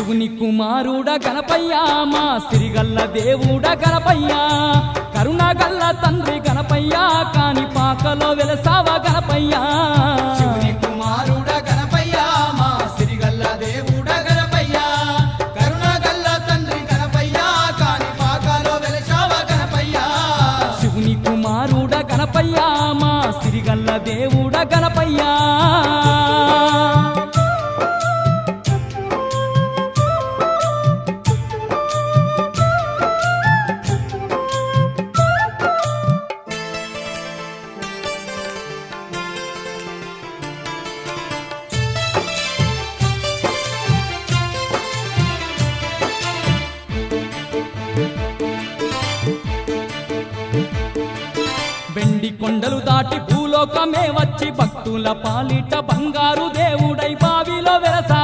శివుని కుమారుడ గణపయ్య మా సిరిగల్ల దేవుడ గణపయ్య కరుణగల్ల తండ్రి గణపయ్య కాని పాకలో వెలసావ గణపయ్య శివుని కుమారుడ గణపయ్య మా సిరిగల్ల దేవుడ గణపయ్య కరుణగల్ల తండ్రి గణపయ్య కాని పాకలో వెలసావ గణపయ్య శివుని కుమారుడ గణపయ్య మా సిరిగల్ల దేవుడ గణపయ్య వెండి కొండలు దాటి భూలోకమే వచ్చి భక్తుల పాలిట బంగారు దేవుడ